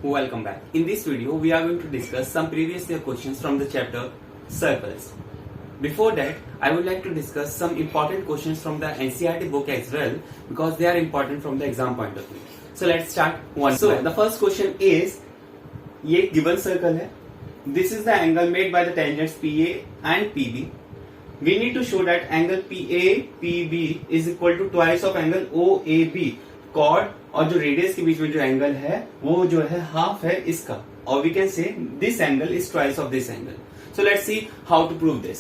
Welcome back. In this video, we are going to discuss some previous year questions from the chapter Circles. Before that, I would like to discuss some important questions from the NCERT book as well because they are important from the exam point of view. So let's start one. So the first question is, ये given circle है. This is the angle made by the tangents PA and PB. We need to show that angle PA PB is equal to twice of angle OAB. Chord और जो radius के बीच में जो angle है वो जो है हाफ है इसका, और we can say this angle is twice of this angle. So let's see how to prove this.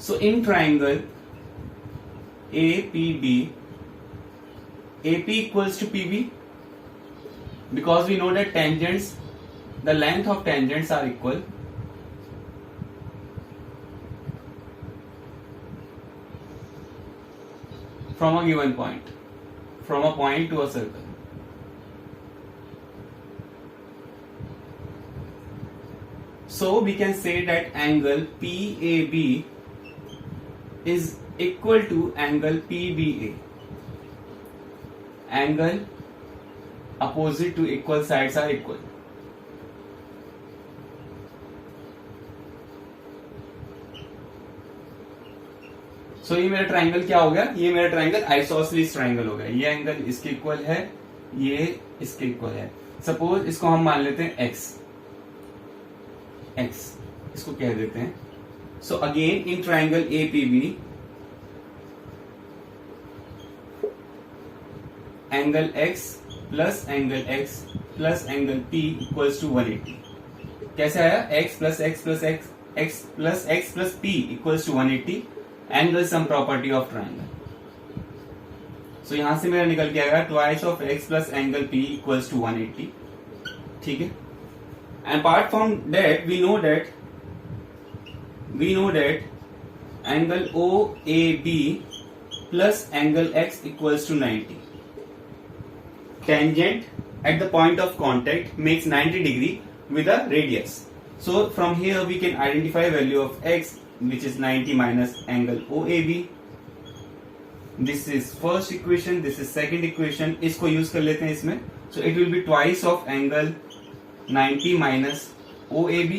So in triangle APB, AP equals to PB because we know that tangents, the length of tangents are equal. From a given point, from a point to a circle. So we can say that angle PAB is equal to angle PBA. Angle opposite to equal sides are equal. So ये मेरा triangle क्या हो गया? ये मेरा triangle isosceles triangle हो गया. ये एंगल इसके इक्वल है, ये इसके इक्वल है. सपोज इसको हम मान लेते हैं x इसको कह देते हैं. So again in triangle APB, angle x plus angle x plus angle P equals to 180. कैसे आया? x plus x plus x plus x plus P equals to 180. Angle sum property of triangle. So यहां से मेरा निकल के आएगा twice of x plus angle P equals to 180. ठीक है. And apart from that we know that angle OAB plus angle x equals to 90. Tangent at the point of contact makes 90 degree with a radius. So from here we can identify value of x which is 90 minus angle OAB. This is first equation, this is second equation. इसको use कर लेते हैं इसमें. So it will be twice of angle 90 minus OAB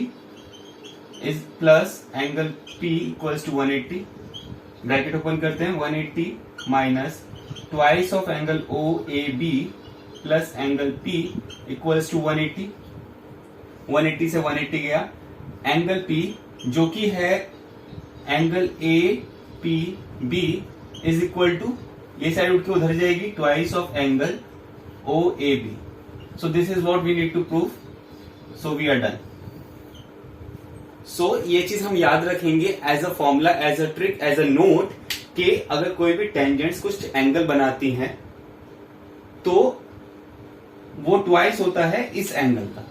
is plus angle P equals to 180. Bracket open करते हैं. 180 minus twice of angle OAB plus angle P equals to 180. 180 से 180 गया. Angle P जो कि है angle APB is equal to, ये side उठ के उधर जाएगी, twice of angle OAB. So this is what we need to prove. So we are done. So ये चीज हम याद रखेंगे as a formula, as a trick, as a note कि अगर कोई भी टेंजेंट्स कुछ एंगल बनाती हैं तो वो ट्वाइस होता है इस एंगल का.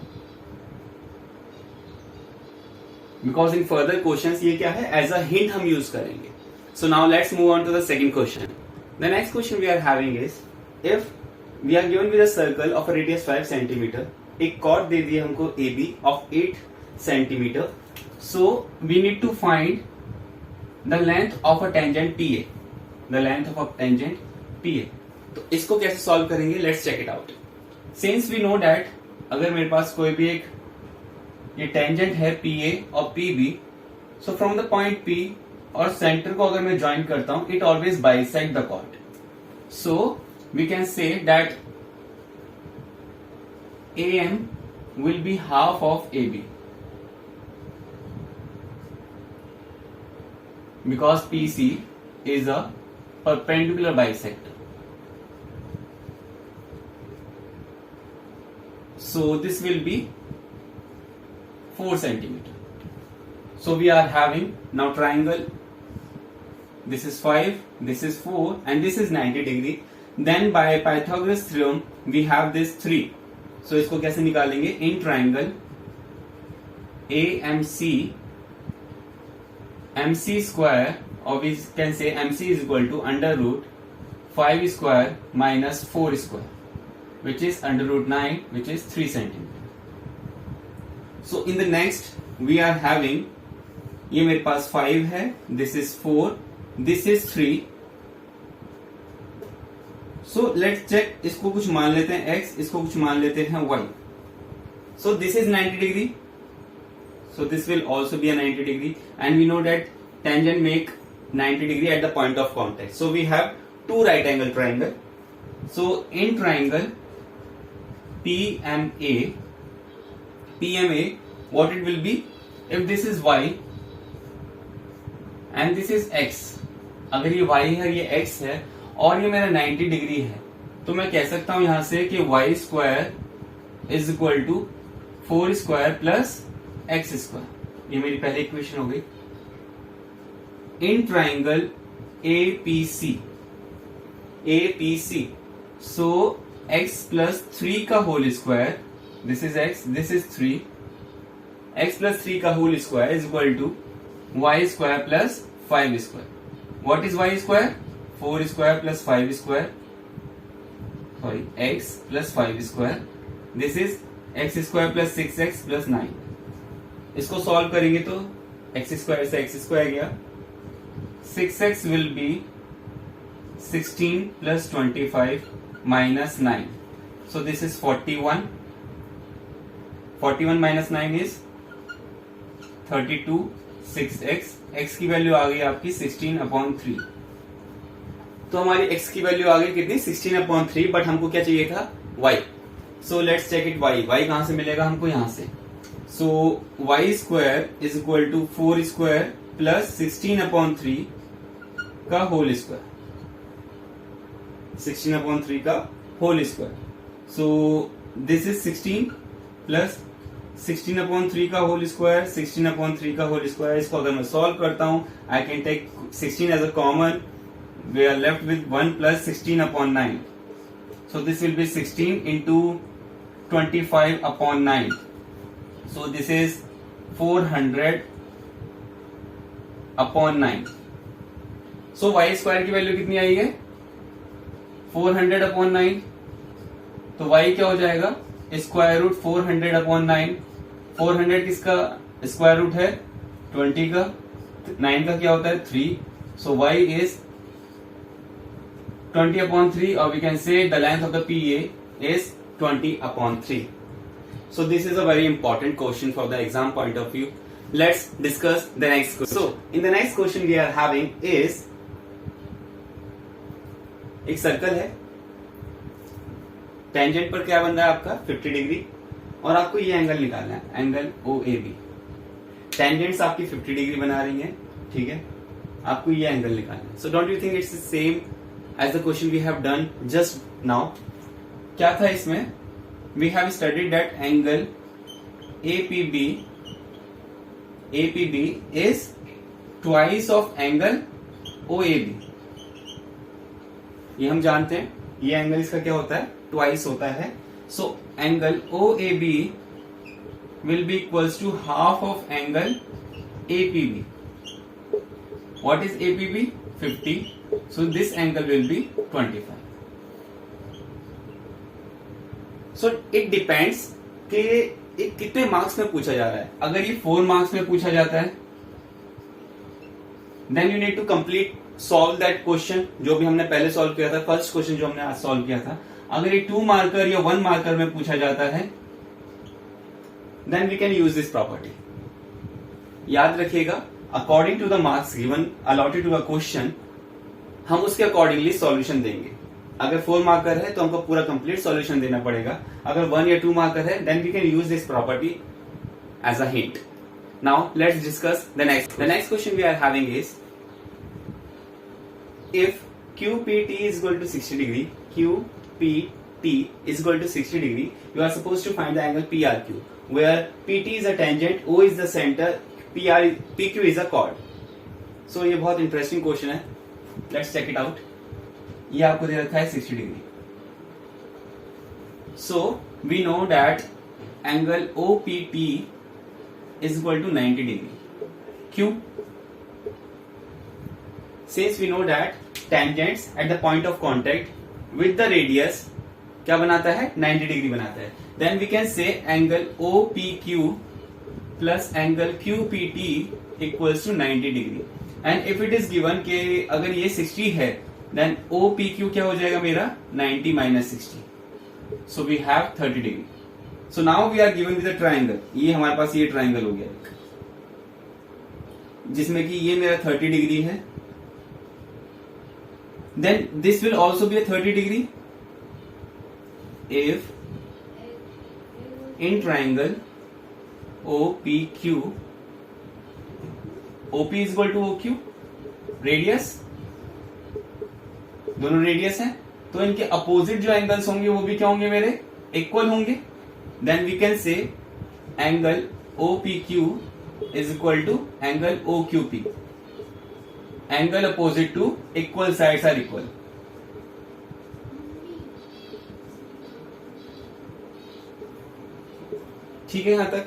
बिकॉज इन फर्दर क्वेश्चंस ये क्या है, एज अ हिंट हम यूज करेंगे. So now let's move on to the second question. The next question we are having is, if we are given with a circle of a radius 5 centimeter, एक chord दे दिया हमको AB of 8 centimeter. So we need to find the length of a tangent PA. The length of a tangent PA. तो इसको कैसे solve करेंगे? Let's check it out. Since we know that अगर मेरे पास कोई भी एक ये टेंजेंट है PA और PB, so from the point P और सेंटर को अगर मैं ज्वाइन करता हूं, it always bisect the chord. So we can say that AM will be half of AB because PC is a perpendicular bisector. So this will be 4 centimeter. So we are having now triangle. This is 5, this is 4, and this is 90 degree. Then by Pythagoras theorem we have this 3. So इसको कैसे निकालेंगे? In triangle AMC, MC square, or we can say MC is equal to under root 5 square minus 4 square, which is under root 9, which is 3 centimeter. So in the next we are having, ये मेरे पास 5 है, this is 4, this is 3. So let's check, इसको कुछ मान लेते हैं x, इसको कुछ मान लेते हैं y. So this is 90 degree. So this will also be a 90 degree, and we know that tangent make 90 degree at the point of contact. So we have two right angle triangle. So in triangle PMA, what it will be? If this is y and this is x, अगर ये y है, ये x है और ये मेरा 90 degree है, तो मैं कह सकता हूं यहां से कि y square is equal to 4 square plus x square. ये मेरी पहली इक्वेशन हो गई. In triangle APC, so x plus 3 का whole square, this is x, this is 3, x plus 3 का whole square is equal to y square plus 5 square. What is y square? 4 square plus 5 square, sorry x plus 5 square. This is x square plus 6x plus 9. इसको solve करेंगे तो x square से x square गया. 6x will be 16 plus 25 minus 9. So this is 41. 41 minus 9 is 32. 6x, x की value आ गई आपकी 16/3. तो हमारी x की वैल्यू आ गई कितनी? 16/3. बट हमको क्या चाहिए था? y. So let's check it. y कहां से मिलेगा हमको? यहां से. सो y square is equal to 4 square plus 16/3 का होल स्क्वायर. 16/3 का whole square. So this is 16 plus 16/3 का होल स्क्वायर, 16/3 का होल स्क्वायर. इसको अगर मैं सॉल्व करता हूं, I can take 16 as a common. We are left with 1 plus 16/9. So this will be 16 into 25/9. So this is 400/9. So y square की value कितनी आई है? 400/9. तो y क्या हो जाएगा? Square root 400/9. 400 किसका स्क्वायर रूट है? 20 का. 9 का क्या होता है? 3. So y is 20/3, or we can say the length of the PA is 20/3. So this is a very important question for the exam point of view. Let's discuss the next question. So in the next question we are having is एक circle है, tangent पर क्या बन रहा है आपका? 50 degree, और आपको ये एंगल निकालना है, एंगल OAB. टेंजेंट्स आपकी 50 डिग्री बना रही हैं, ठीक है, आपको ये एंगल निकालना है. So don't you think it's the same as the question we have done just now? क्या था इसमें? We have studied that angle APB is twice of angle OAB. ये हम जानते हैं, ये एंगल इसका क्या होता है? ट्वाइस होता है. So angle OAB will be equals to half of angle APB. What is APB? 50. So this angle will be 25. So it depends कि ये कितने मार्क्स में पूछा जा रहा है. अगर ये 4 मार्क्स में पूछा जाता है, then you need to complete solve that question जो भी हमने पहले सॉल्व किया था, फर्स्ट क्वेश्चन जो हमने आज सॉल्व किया था. अगर ये 2 मार्कर या 1 मार्कर में पूछा जाता है, then we can use this property. याद रखिएगा, according to the marks given allotted to the question, हम उसके अकॉर्डिंगली सॉल्यूशन देंगे. अगर 4 मार्कर है तो हमको पूरा कंप्लीट सॉल्यूशन देना पड़ेगा. अगर 1 या 2 मार्कर है, then we can use this property as a hint. Now let's discuss the next. The next question we are having is if QPT is equal to 60 degree, QPT is equal to 60 degree, you are supposed to find the angle PRQ, where PT is a tangent, O is the center, PQ is a chord. So ये बहुत interesting question है. Let's check it out. ये आपको दे रखा है 60 degree. So we know that angle OPT is equal to 90 degree. क्यों? Since we know that tangents at the point of contact with the radius क्या बनाता है? 90 डिग्री बनाता है. Then we can say angle OPQ plus angle QPT equals to 90 degree. And if it is given के अगर ये 60 है, then OPQ क्या हो जाएगा मेरा 90 minus 60, so we have 30 degree. So now we are given with a triangle. ये हमारे पास ये ट्राइंगल हो गया जिसमें कि ये मेरा 30 डिग्री है. Then this will also be a 30 degree if in triangle OPQ, OP is equal to OQ, radius, दोनों रेडियस हैं, तो इनके अपोजिट जो एंगल्स होंगे वो भी क्या होंगे मेरे, इक्वल होंगे. Then we can say angle OPQ is equal to angle OQP. Angle opposite to equal sides are equal. ठीक है यहां तक.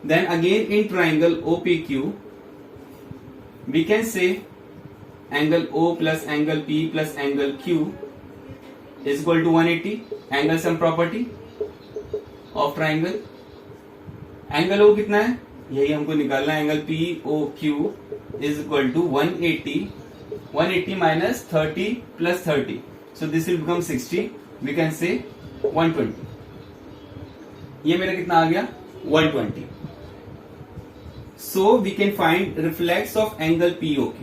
Then again in triangle OPQ we can say angle O plus angle P plus angle Q is equal to 180. Angle sum property of triangle. Angle O कितना है, यही हमको निकालना है. Angle POQ is equal to 180 minus 30 plus 30, so this will become 60. We can say 120. ये मेरा कितना आ गया 120. So we can find reflex of angle POQ.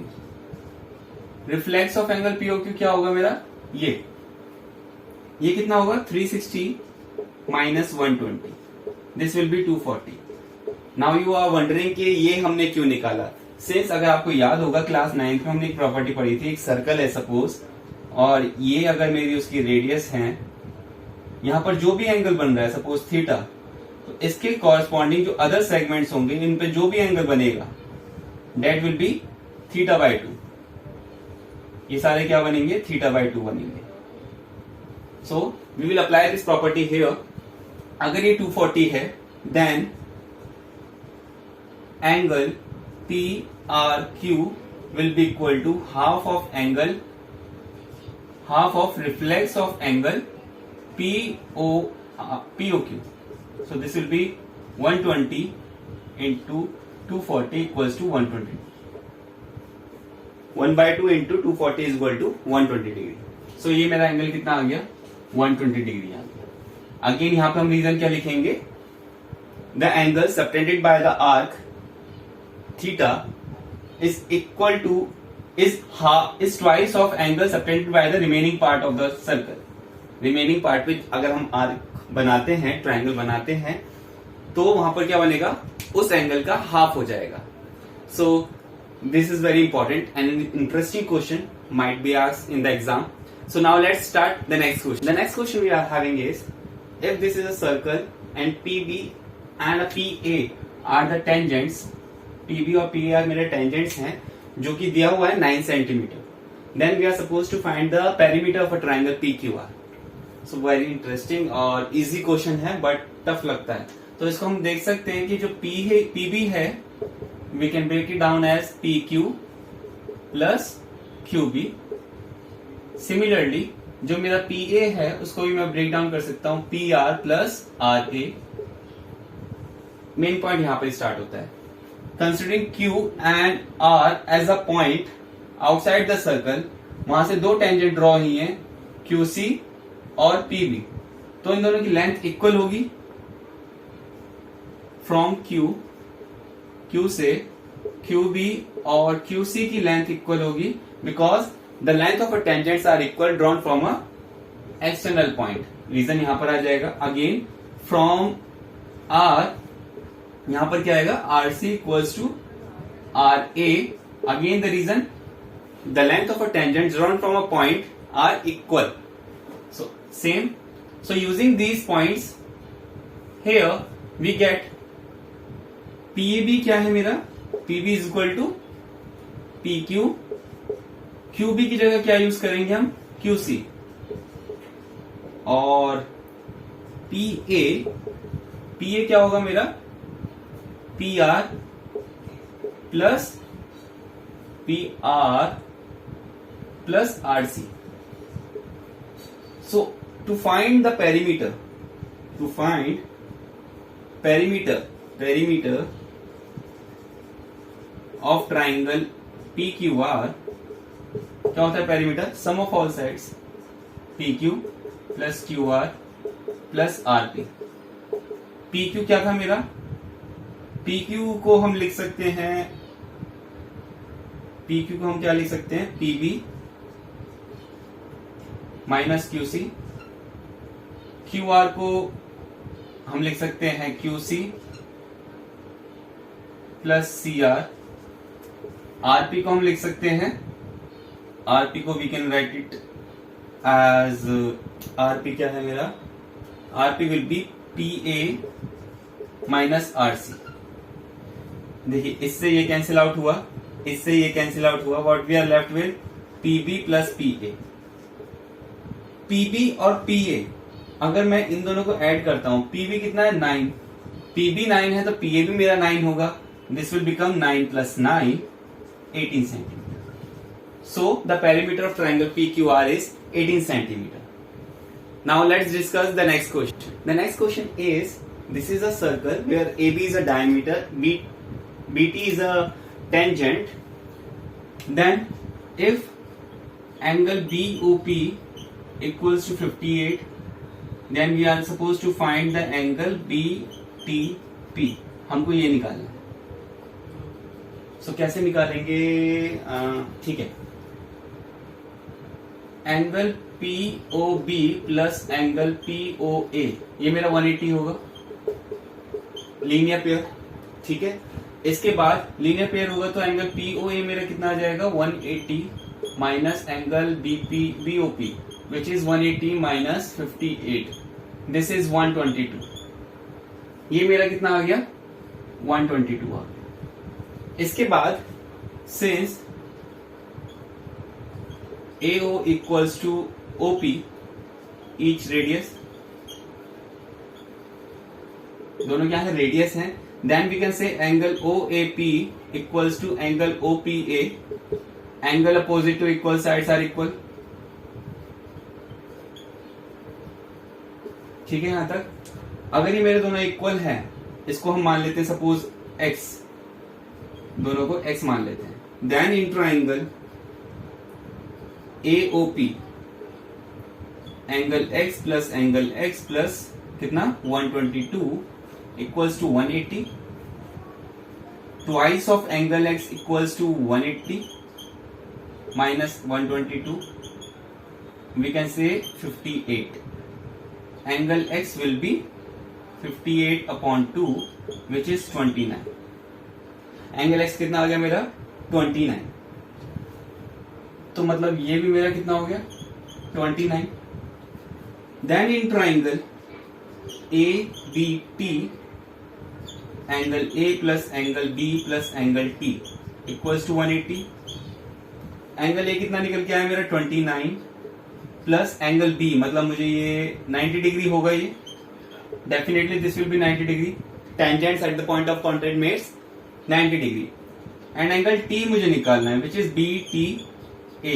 Reflex of angle POQ क्या होगा मेरा, ये कितना होगा 360 minus 120, this will be 240. Now you are wondering कि ये हमने क्यों निकाला. सिंस अगर आपको याद होगा क्लास 9th में हमने एक प्रॉपर्टी पढ़ी थी. एक सर्कल है सपोज, और ये अगर मेरी उसकी रेडियस है, यहां पर जो भी एंगल बन रहा है सपोज थीटा, तो इसके कॉरस्पॉन्डिंग जो अदर सेगमेंट्स होंगे इन पे जो भी एंगल बनेगा that will be theta by 2. ये सारे क्या बनेंगे, थीटा बाय 2 बनेंगे. So we will apply this property here. अगर ये 240 है then angle PRQ will be equal to half of reflex of angle POQ. So this will be 120 into 240 equals to 120. 1/2 into 240 is equal to 120 degree. So ये मेरा angle कितना आ गया 120 degree आ गया. अगेन यहां पे हम रीजन क्या लिखेंगे, the angle subtended by the arc theta is equal to is twice of angle subtended by the remaining part of the circle. Remaining part पे अगर हम आर्क बनाते हैं, ट्राइंगल बनाते हैं, तो वहां पर क्या बनेगा, उस एंगल का हाफ हो जाएगा. So this is very important and interesting question might be asked in the exam. So now let's start the next question. The next question we are having is if this is a circle and PB and PA are the tangents. PB और PA are मेरे tangents हैं जो कि दिया हुआ है 9 centimeter. Then we are suppose to find the perimeter of a triangle PQR. So very interesting और easy question है बट टफ लगता है. तो इसको हम देख सकते हैं कि जो PB है we can break it down as PQ plus QB. Similarly जो मेरा PA है उसको भी मैं ब्रेक डाउन कर सकता हूं PR plus RA. Main point यहां पर स्टार्ट होता है. Considering Q and R as a point outside the circle, वहां से दो टेंजेंट ड्रॉ हुई है QC और PB, तो इन दोनों की लेंथ इक्वल होगी. फ्रॉम Q से QB और QC की लेंथ इक्वल होगी because the length of a tangents are equal drawn from a external point. Reason यहां पर आ जाएगा अगेन फ्रॉम R, यहां पर क्या आएगा RC equals to RA. Again the reason the length of a tangent drawn from a point are equal. So same. So using these points here we get PAB क्या है मेरा, PB is equal to PQ. QB की जगह क्या use करेंगे हम QC. और PA क्या होगा मेरा PR plus RC. So to find the perimeter of triangle PQR क्या होता है perimeter? Sum of all sides P Q plus Q R plus R P. P Q क्या था मेरा? पी क्यू को हम लिख सकते हैं, पी क्यू को हम क्या लिख सकते हैं? P B minus Q C. Q R को हम लिख सकते हैं Q C plus C R. RP को हम लिख सकते हैं, आरपी को we can write it as, RP क्या है मेरा? RP will be P A minus R C. देखिए इससे ये कैंसिल आउट हुआ, इससे ये कैंसिल आउट हुआ, what we are left with PB plus P A. PB और पी ए अगर मैं इन दोनों को ऐड करता हूं, पीबी कितना है? 9, पीबी 9 है तो पीए भी मेरा 9 होगा। This will become 9 plus 9 18 centimetre. So the perimeter of triangle PQR is 18 centimeter. Now let's discuss the next question. The next question is, this is a circle where AB is a diameter, BT is a tangent. Then if angle BOP equals to 58, then we are supposed to find the angle BTP. हमको ये निकालना है। So कैसे निकालेंगे? ठीक है, angle POB plus angle POA, ये मेरा 180 होगा, लीनियर पेयर। ठीक है, इसके बाद लीनियर पेयर होगा तो एंगल POA मेरा कितना आ जाएगा? 180 minus angle BOP which is 180 minus 58. This is 122. ये मेरा कितना आ गया? 122 आ गया। इसके बाद since AO equals to OP, each radius, दोनों क्या है? रेडियस है। Then we can say angle OAP equals to angle OPA. Angle opposite to equal sides are equal. ठीक है, यहां तक अगर ये मेरे दोनों इक्वल हैं, इसको हम मान लेते हैं सपोज x, दोनों को x मान लेते हैं। Then in triangle AOP angle x plus angle x plus कितना? 122 equals to 180, twice of angle x equals to 180 minus 122, we can say 58. Angle x will be 58 upon 2 which is 29. Angle x कितना आ गया मेरा? 29. तो मतलब ये भी मेरा कितना हो गया? 29. Then in triangle ABP angle A plus angle B plus angle T equals to 180. Angle A कितना निकल के आया मेरा? 29 प्लस एंगल बी, मतलब मुझे ये 90 डिग्री होगा, ये definitely this will be 90 degree. Tangents at the point of contact makes 90 degree. And angle T मुझे निकालना है which is BTA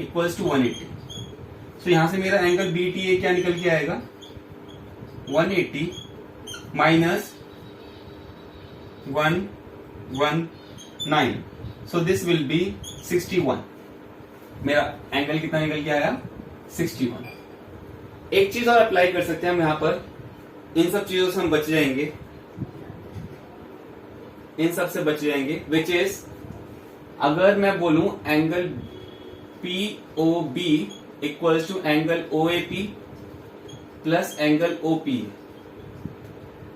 equals to 180। So यहां से मेरा एंगल BTA क्या निकल के आएगा? 180 minus 119, so this will B 61। मेरा एंगल कितना निकल के आया? 61। एक चीज और अप्लाई कर सकते हैं हम यहां पर, इन सब चीजों से हम बच जाएंगे, इन सब से बच जाएंगे, विच इज अगर मैं बोलूं angle POB equals to angle OAP plus angle OP,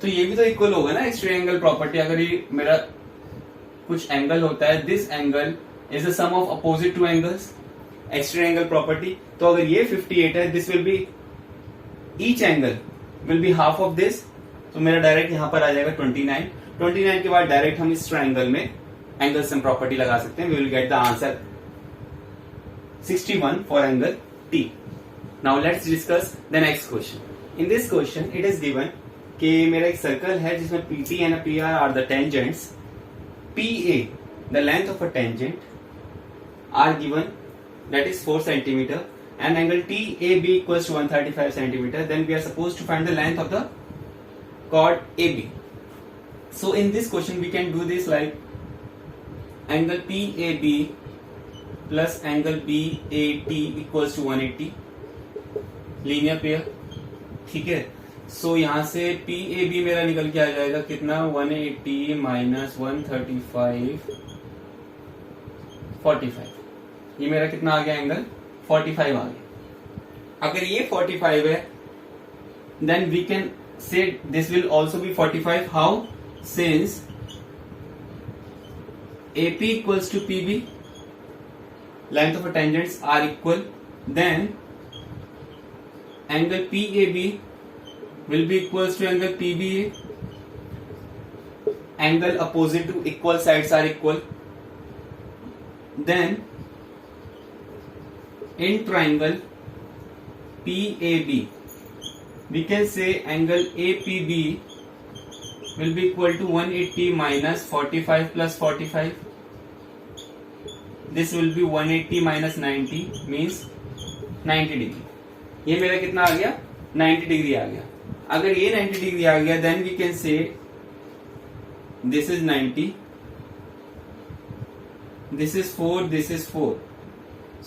तो ये भी तो इक्वल होगा ना इस ट्रायंगल प्रॉपर्टी। अगर ये मेरा कुछ एंगल होता है, this angle is the sum of opposite to angles, ex triangle property. तो अगर ये 58 है, this will be, each angle will be half of this, तो मेरा डायरेक्ट यहां पर आ जाएगा 29। 29 के बाद डायरेक्ट हम इस ट्रायंगल में एंगल सम प्रॉपर्टी लगा सकते हैं। We will get the answer 61 for angle T। Now let's discuss the next question. In this question it is given कि मेरा एक सर्कल है जिसमें PT and PR are the tangents. PA the length of a tangent are given, that is 4 centimeter, and angle TAB equals to 135 centimeter. Then we are supposed to find the length of the chord AB. So in this question we can do this like angle PAB plus angle B A T equals to 180, linear pair, ठीक है। सो यहां से P A B मेरा निकल के आ जाएगा कितना, 180 minus 135 45, ये मेरा कितना आ गया एंगल 45 आ गया। अगर ये 45 है then we can say this will also be 45, how, since AP equals to PB, length of a tangents are equal, then angle PAB will be equals to angle PBA, angle opposite to equal sides are equal, then in triangle PAB we can say angle APB will be equal to 180 minus 45 plus 45. This will be 180 minus 90 means 90 degree. ये मेरा कितना आ गया, 90 degree आ गया। अगर ये 90 degree आ गया then we can say this is 90, this is 4, this is 4।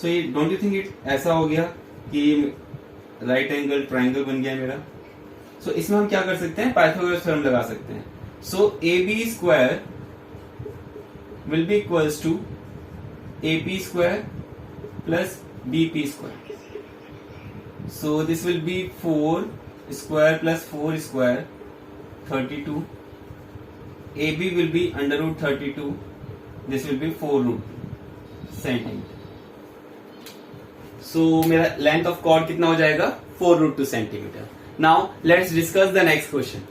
So ये डोंट यू थिंक इट ऐसा हो गया कि राइट एंगल ट्राइंगल बन गया मेरा। सो इसमें हम क्या कर सकते हैं, पाइथागोरस थ्योरम लगा सकते हैं। So A B square will be equals to AP square plus BP square. So this will be 4 square plus 4 square 32. AB will be under root 32. This will be 4 root centimeter. So मेरा length of chord कितना हो जाएगा, 4 root 2 centimeter. Now let's discuss the next question.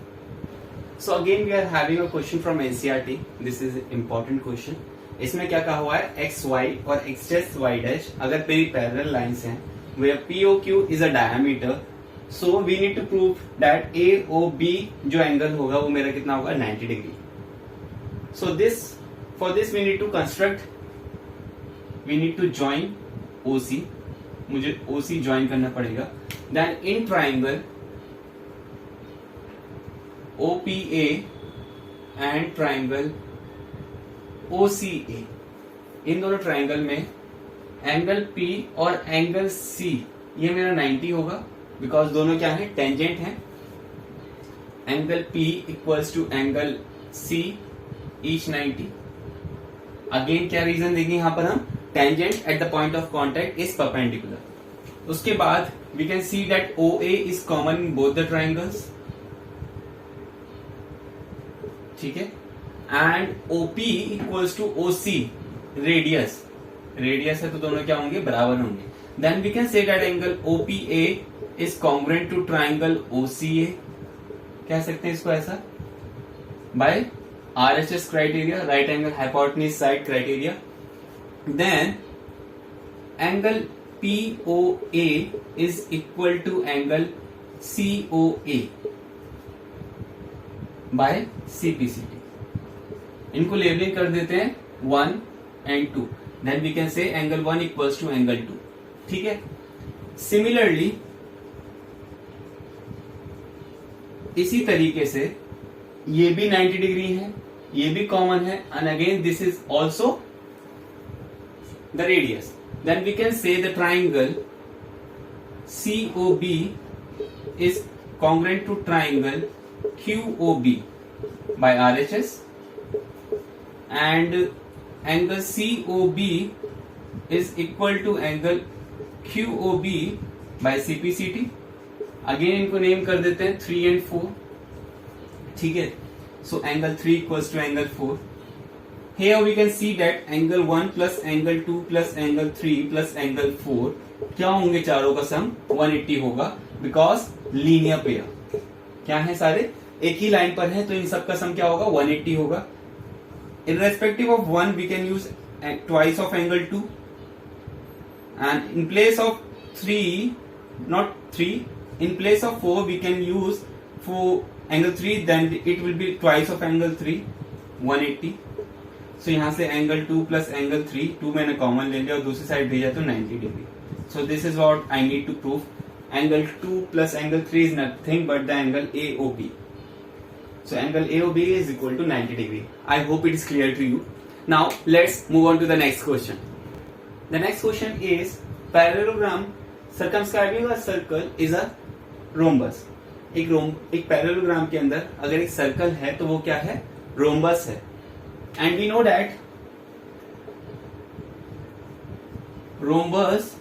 So again we are having a question from NCERT. This is an important question. इसमें क्या कहा हुआ है, X Y और एक्स डैश वाई डैश अगर पेरी पैरेलल लाइंस हैं, where P O Q is a diameter, so we need to prove that A O B जो एंगल होगा वो मेरा कितना होगा, 90 डिग्री। So this for this we need to construct, we need to join OC, मुझे OC join करना पड़ेगा। Then in triangle OPA and triangle OCA, इन दोनों ट्राइंगल में एंगल P और एंगल C ये मेरा 90 होगा, बिकॉज दोनों क्या है, टेंजेंट हैं। Angle P equals to angle C each 90। Again क्या रीजन देंगे यहां पर हम, tangent at the point of contact is perpendicular. उसके बाद we can see that OA is common in both the triangles, ठीक है। And OP equals to OC, radius, radius है तो दोनों क्या होंगे, बराबर होंगे। Then we can say that angle OPA is congruent to triangle OCA, कह सकते हैं इसको ऐसा, by RHS criteria, right angle hypotenuse side criteria. Then angle POA is equal to angle COA by CPCT। इनको लेबलिंग कर देते हैं 1 and 2, then we can say angle 1 equals to angle 2, ठीक है। सिमिलरली इसी तरीके से ये भी 90 डिग्री है, ये भी कॉमन है, and again this is also the radius. Then we can say the triangle COB is congruent to triangle QOB by RHS, and angle COB is equal to angle QOB by CPCT। Again इनको name कर देते हैं 3 and 4, ठीक है। So angle 3 equals to angle 4। Here we can see that angle 1 plus angle 2 plus angle 3 plus angle 4 क्या होंगे, चारों का सम 180 होगा, बिकॉज लीनियर पेयर क्या है, सारे एक ही लाइन पर है, तो इन सब का सम क्या होगा, 180 होगा। Irrespective of 1 we can use twice of angle 2, and in place of 3, not 3, in place of 4 we can use for angle 3, then it will be twice of angle 3, 180। so यहाँ से angle 2 plus angle 3, 2 मैंने common ले लिया और दूसरी side भेजा तो 90 degree. so this is what I need to prove, angle 2 plus angle 3 is nothing but the angle AOB। so angle AOB is equal to 90 degree। I hope it is clear to you। now let's move on to the next question। The next question is parallelogram circumscribing a circle is a rhombus. एक parallelogram के अंदर अगर एक circle है तो वो क्या है? रोम्बस है. And we know that rhombus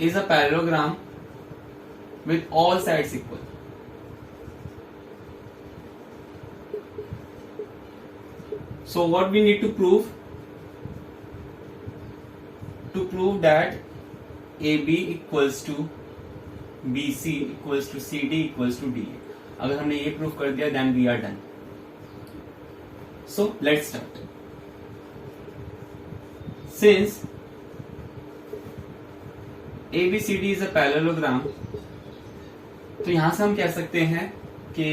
is a parallelogram with all sides equal. So what we need to prove? To prove that AB equals to BC equals to CD equals to DA. अगर हमने ये proof कर दिया then we are done. So let's start. Since ABCD is a parallelogram, तो यहां से हम कह सकते हैं कि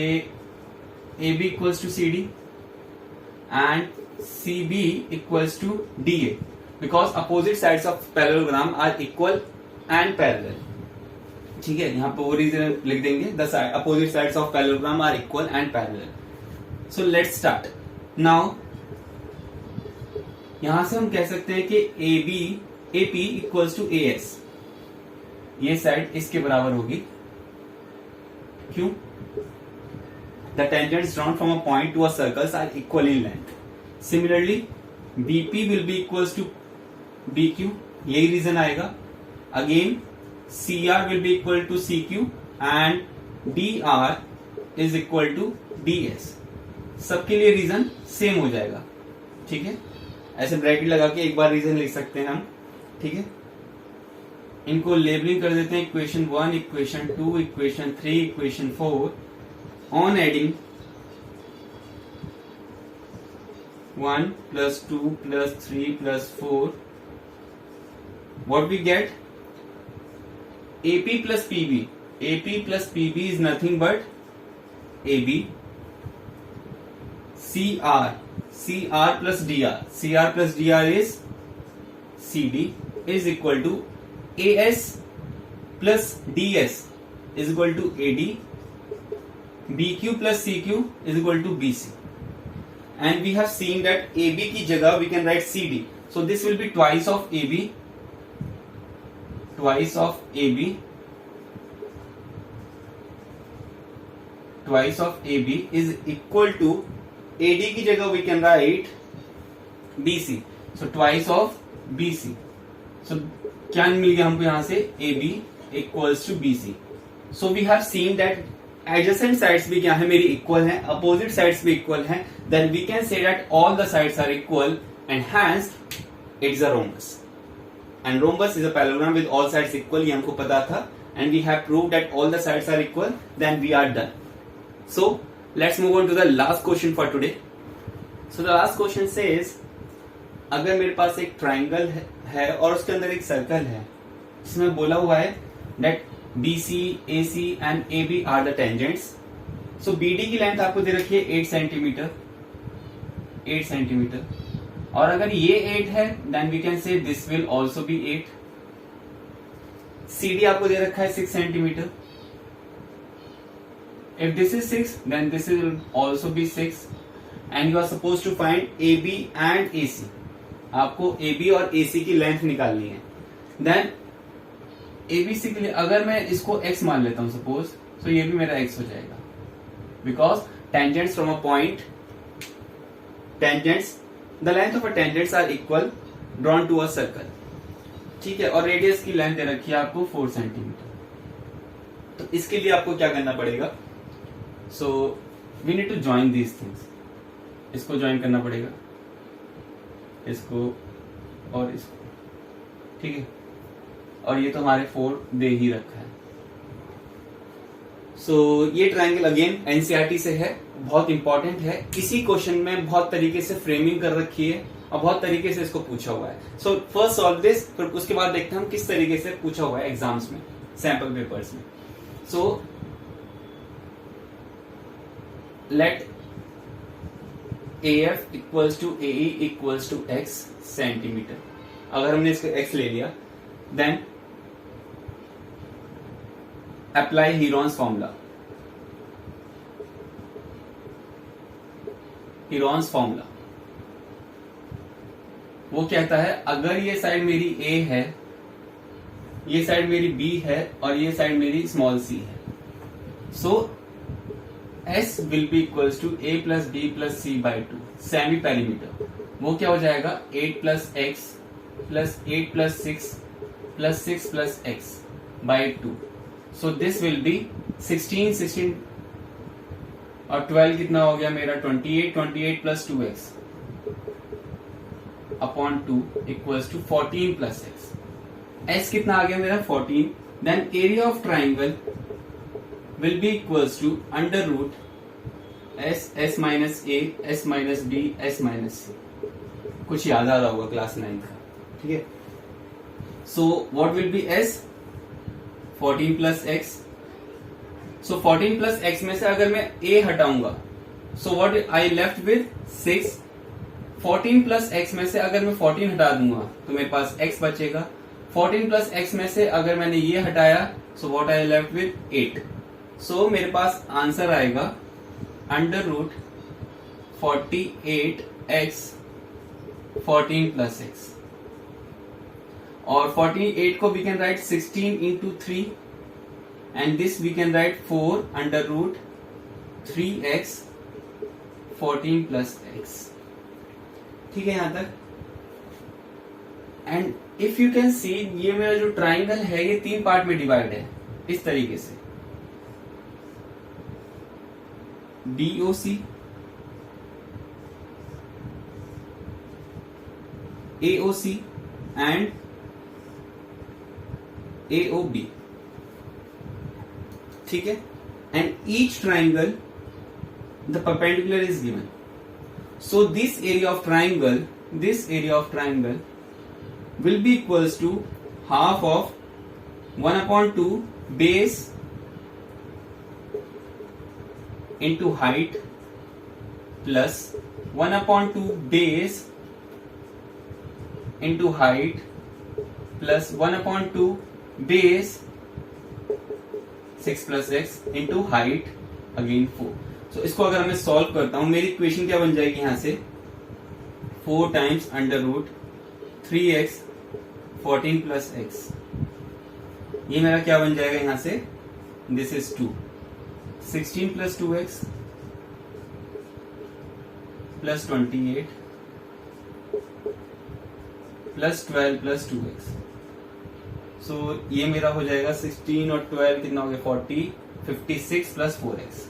AB equals to CD and CB equals to DA because opposite sides of parallelogram are equal and parallel. ठीक है, यहां पर वो रीजन लिख देंगे. The opposite sides of parallelogram are equal and parallel. So let's start. Now यहां से हम कह सकते हैं कि AP equals to AS. ये साइड इसके बराबर होगी. क्यों? The tangents drawn from a point to a circle are equal in length. Similarly, BP will be equals to BQ. यही रीजन आएगा. Again, CR will be equal to CQ and DR is equal to DS. सबके लिए reason same हो जाएगा. ठीक है, ऐसे bracket लगा के एक बार रीजन लिख सकते हैं हम. ठीक है, इनको लेबलिंग कर देते हैं. Equation 1, equation 2, equation 3, equation 4. On adding 1 plus 2 plus 3 plus 4, what we get? AP plus PB. AP plus PB is nothing but AB. CR plus DR. CR plus DR is CD is equal to AS plus DS is equal to AD. BQ plus CQ is equal to BC. And we have seen that AB की जगह we can write CD. So this will be twice of AB. Twice of AB. Twice of AB is equal to AD की जगह we can write BC. So twice of BC. So क्या मिल गया हमको यहां से? AB equals to BC. So we have seen that adjacent sides भी क्या है मेरी इक्वल है, opposite sides भी इक्वल है. Then we can say that all the sides are equal and hence it's a rhombus. And rhombus is a parallelogram with all sides equal. ये हमको पता था. And we have proved that all the sides are equal. Then we are done. So let's move on to the last question for today. So the last question says, अगर मेरे पास एक triangle है और उसके अंदर एक सर्कल है जिसमें बोला हुआ है that BC, AC and AB are the tangents. So BD की लेंथ आपको दे रखी है 8 सेंटीमीटर. 8 सेंटीमीटर. और अगर ये 8 है then we can say this will also be 8. CD आपको दे रखा है 6 centimetre. If this is 6 then this will also be 6 and you are supposed to find AB and AC. आपको AB और AC की लेंथ निकालनी है. Then ABC के लिए अगर मैं इसको x मान लेता हूं सपोज, तो ये भी मेरा x हो जाएगा. Because tangents from a point, tangents, the length of a tangents are equal drawn to a circle. ठीक है, और रेडियस की लेंथ दे रखी है आपको 4 सेंटीमीटर. तो इसके लिए आपको क्या करना पड़ेगा? So we need to join these things. इसको ज्वाइन करना पड़ेगा, इसको और इसको. ठीक है, और ये तो हमारे 4 दे ही रखा है. सो ये ट्रायंगल अगेन एनसीईआरटी से है, बहुत इंपॉर्टेंट है. इसी क्वेश्चन में बहुत तरीके से फ्रेमिंग कर रखी है और बहुत तरीके से इसको पूछा हुआ है. सो फर्स्ट सॉल्व दिस, फिर उसके बाद देखते हैं हम किस तरीके से पूछा हुआ है एग्जाम्स में, सैंपल पेपर्स में. So let AF equals to AE equals to x centimetre. अगर हमने इसको x ले लिया then apply Heron's formula. Heron's formula वो कहता है अगर ये साइड मेरी A है, ये साइड मेरी B है और ये साइड मेरी स्मॉल c है, so S will be equals to A plus B plus C by 2 semi perimeter. वो क्या हो जाएगा 8 plus x plus 8 plus 6 plus 6 plus x by 2। So this will be 16 और 12 कितना हो गया मेरा 28 plus 2x upon 2 equals to 14 plus x। s कितना आ गया मेरा 14। Then area of triangle will be equals to under root s minus a, s minus b, s minus c। कुछ याद आ रहा होगा क्लास 9 का, ठीक है। So what will be s 14 plus x। सो 14 प्लस x में से अगर मैं a हटाऊंगा, so what I left with 6। 14 plus x में से अगर मैं 14 हटा दूंगा तो मेरे पास x बचेगा। 14 प्लस x में से अगर मैंने ये हटाया, so what I left with 8। So मेरे पास आंसर आएगा under root 48x 14 plus x। और 48 को we can write 16 into 3 and this we can write 4 under root 3x 14 plus x। ठीक है यहां तक। And if you can see, ये मेरा जो ट्राइंगल है ये 3 पार्ट में डिवाइड है इस तरीके से, DOC, AOC एंड AOB, ठीक है। And each triangle the perpendicular is given. So this area of triangle will be equals to half of 1/2 base into height plus 1/2 base into height plus 1/2 base 6 plus x into height again 4। So, इसको अगर मैं solve करता हूं, मेरी equation क्या बन जाएगी यहां से 4 times under root 3x 14 plus x। ये मेरा क्या बन जाएगा यहां से, this is 2 16 plus 2x plus 28 plus 12 plus 2x। So ये मेरा हो जाएगा 16 और 12 कितना हो गया 40 56 प्लस 4x।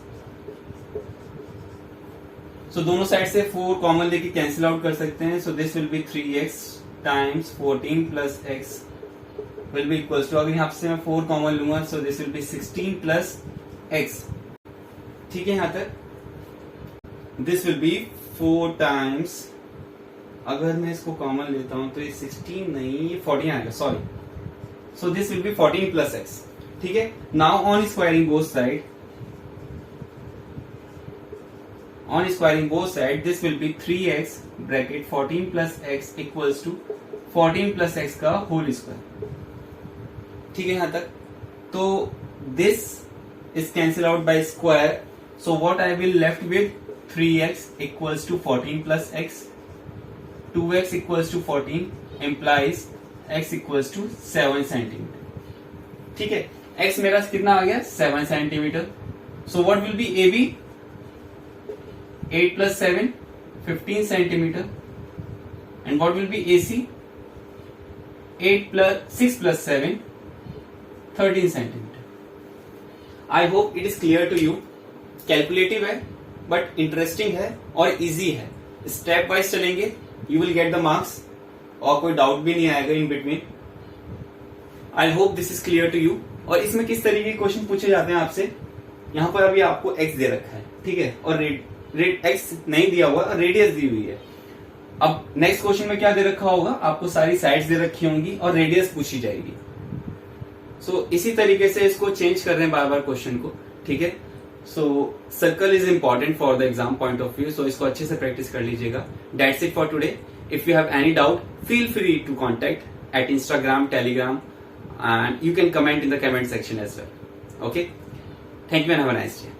सो दोनों साइड से 4 कॉमन लेके कैंसिल आउट कर सकते हैं। So this will be 3x times 14 plus x will be equals to, अगर यहां से मैं 4 कॉमन लूंगा, so this will be 16 plus x। ठीक है यहां तक। दिस विल बी 4 टाइम्स, अगर मैं इसको कॉमन लेता हूं तो ये 16 नहीं, ये 14 आएगा, sorry. So this will B 14 plus x, ठीक है। Now on squaring both side, on squaring both sides this will be 3x bracket 14 plus x equals to 14 plus x का whole square। ठीक है यहां तक। तो this is cancel out by square, so what I will left with 3x equals to 14 plus x, 2x equals to 14 implies x equals to 7 centimeter। ठीक है, x मेरा कितना आ गया 7 centimetre. so what will be AB, 8 plus 7 15 centimeter, and what will be AC, 6 plus 7 13 centimeter। I hope it is clear to you। Calculative है but interesting है और easy है। स्टेप वाइज चलेंगे, you will get the marks और कोई doubt भी नहीं आएगा in between. I hope this is clear to you. और इसमें किस तरीके के क्वेश्चन पूछे जाते हैं आपसे, यहाँ पर अभी आपको x दे रखा है, ठीक है, और x नहीं दिया हुआ, रेडियस दी हुई है। अब नेक्स्ट क्वेश्चन में क्या दे रखा होगा, आपको सारी साइड्स दे रखी होंगी और रेडियस पूछी जाएगी। सो इसी तरीके से इसको चेंज कर रहे हैं बार बार क्वेश्चन को, ठीक है। So circle is important for the exam point of view, so इसको अच्छे से प्रैक्टिस कर लीजिएगा। That's it for today. If you have any doubt feel free to contact at Instagram, Telegram, and you can comment in the comment section as well। Okay, thank you and have a nice day।